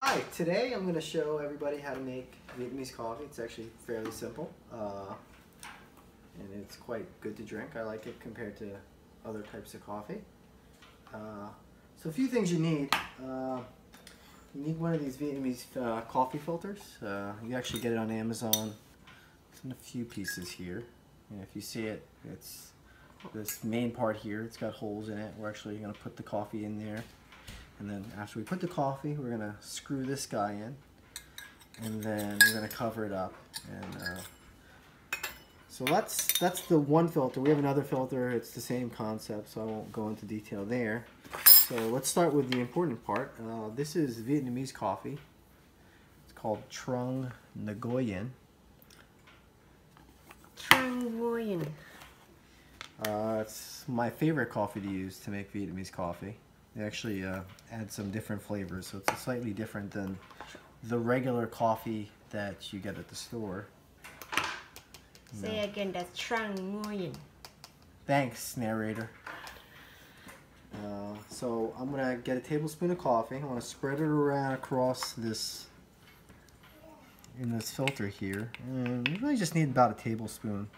Hi, today I'm going to show everybody how to make Vietnamese coffee. It's actually fairly simple and it's quite good to drink. I like it compared to other types of coffee. So a few things you need. You need one of these Vietnamese coffee filters. You actually get it on Amazon. It's in a few pieces here. And if you see it, it's this main part here. It's got holes in it. We're actually going to put the coffee in there. And then after we put the coffee, we're going to screw this guy in. And then we're going to cover it up. And so that's the one filter. We have another filter. It's the same concept, so I won't go into detail there. So let's start with the important part. This is Vietnamese coffee. It's called Trung Nguyen. Trung Nguyen. It's my favorite coffee to use to make Vietnamese coffee. They actually add some different flavors, so it's slightly different than the regular coffee that you get at the store. Say again, that's Trung Nguyen. Thanks, narrator. So I'm gonna get a tablespoon of coffee. I want to spread it around across this in this filter here, and you really just need about a tablespoon.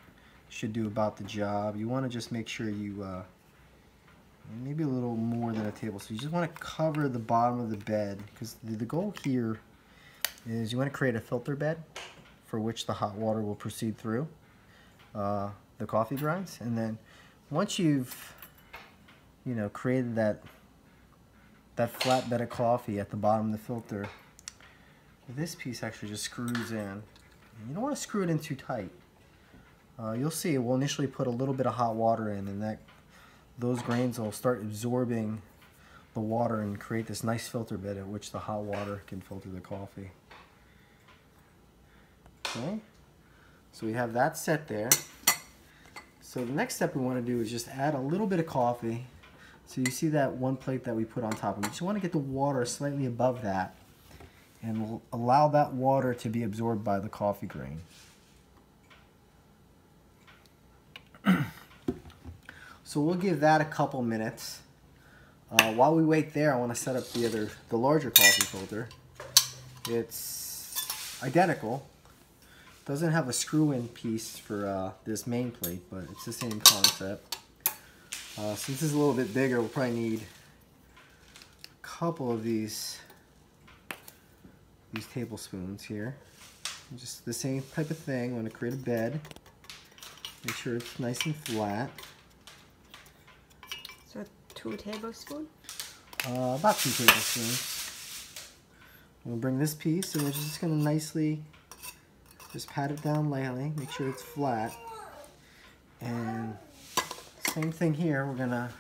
Should do about the job. You want to just make sure you maybe a little more than a tablespoon. You just want to cover the bottom of the bed, because the goal here is you want to create a filter bed for which the hot water will proceed through the coffee grinds. And then once you've created that flat bed of coffee at the bottom of the filter, this piece actually just screws in. You don't want to screw it in too tight. You'll see it will initially put a little bit of hot water in, and those grains will start absorbing the water and create this nice filter bed at which the hot water can filter the coffee. Okay, so we have that set there. So the next step we want to do is just add a little bit of coffee. So you see that one plate that we put on top. We just want to get the water slightly above that, and we'll allow that water to be absorbed by the coffee grain. So we'll give that a couple minutes. While we wait there, I want to set up the larger coffee filter. It's identical. Doesn't have a screw-in piece for this main plate, but it's the same concept. Since this is a little bit bigger, we'll probably need a couple of these tablespoons here. Just the same type of thing. I'm going to create a bed. Make sure it's nice and flat. So 2 tablespoons? About 2 tablespoons. I'm going to bring this piece, and we're just going to nicely just pat it down lightly. Make sure it's flat. And same thing here. We're going to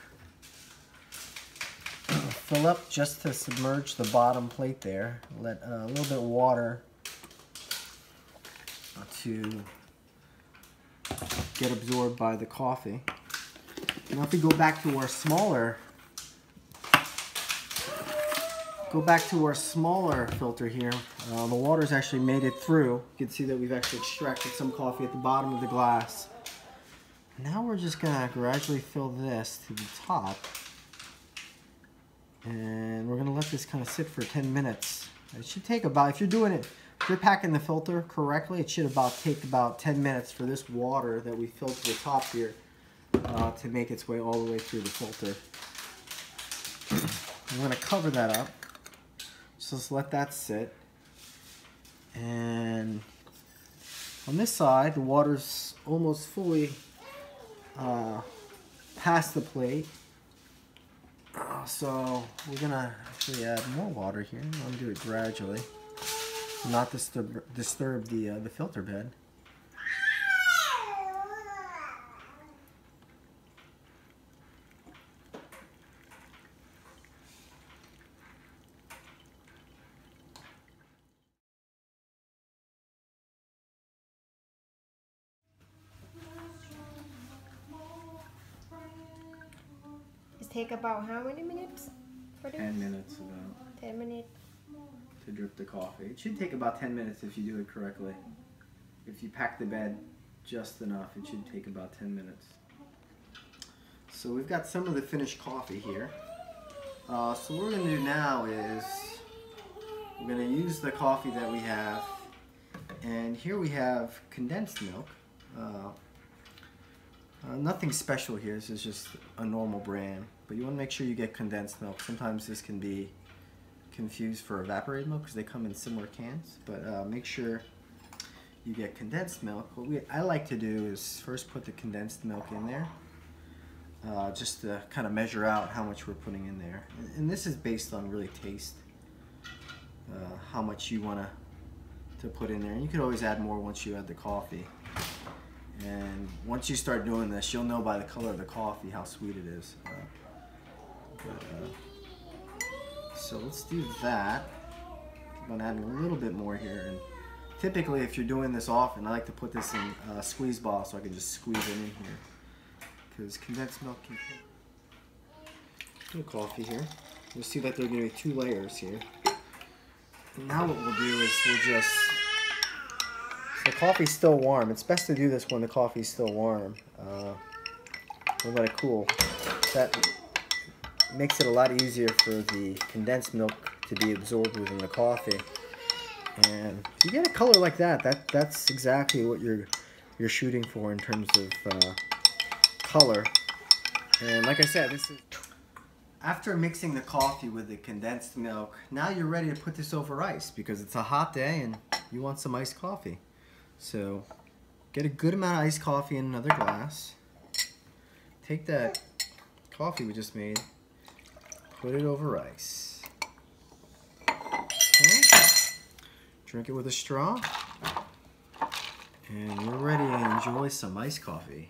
fill up just to submerge the bottom plate there. Let a little bit of water to get absorbed by the coffee. Now if we go back to our smaller filter here, the water's actually made it through. You can see that we've actually extracted some coffee at the bottom of the glass. Now we're just gonna gradually fill this to the top, and we're gonna let this kind of sit for 10 minutes. It should take about, if you're packing the filter correctly, it should take about 10 minutes for this water that we filled to the top here to make its way all the way through the filter. I'm going to cover that up. So let's let that sit. And on this side, the water's almost fully past the plate. So we're going to actually add more water here. I'm going to do it gradually. Not disturb the filter bed. It take about how many minutes for this? 10 minutes about. 10 minutes. To drip the coffee. It should take about 10 minutes if you do it correctly. If you pack the bed just enough, it should take about 10 minutes. So we've got some of the finished coffee here. So what we're going to do now is We're going to use the coffee that we have, and here we have condensed milk. Nothing special here, this is just a normal brand, but you want to make sure you get condensed milk. Sometimes this can be confused for evaporated milk because they come in similar cans, but make sure you get condensed milk. What I like to do is first put the condensed milk in there, just to kind of measure out how much we're putting in there. And this is based on really taste, how much you want to put in there. And you can always add more once you add the coffee. And once you start doing this, you'll know by the color of the coffee how sweet it is. So let's do that. I'm adding a little bit more here. And typically, if you're doing this often, I like to put this in a squeeze bottle so I can just squeeze it in here. Because condensed milk can put coffee here. You'll see that there are going to be 2 layers here. And now what we'll do is we'll just... The coffee's still warm. It's best to do this when the coffee's still warm. We'll let it cool. That makes it a lot easier for the condensed milk to be absorbed within the coffee. And if you get a color like that, that's exactly what you're shooting for in terms of color. And like I said, this is after mixing the coffee with the condensed milk. Now you're ready to put this over ice because it's a hot day and you want some iced coffee. So get a good amount of iced coffee in another glass. Take that coffee we just made, put it over ice. Okay. Drink it with a straw, and you're ready to enjoy some iced coffee.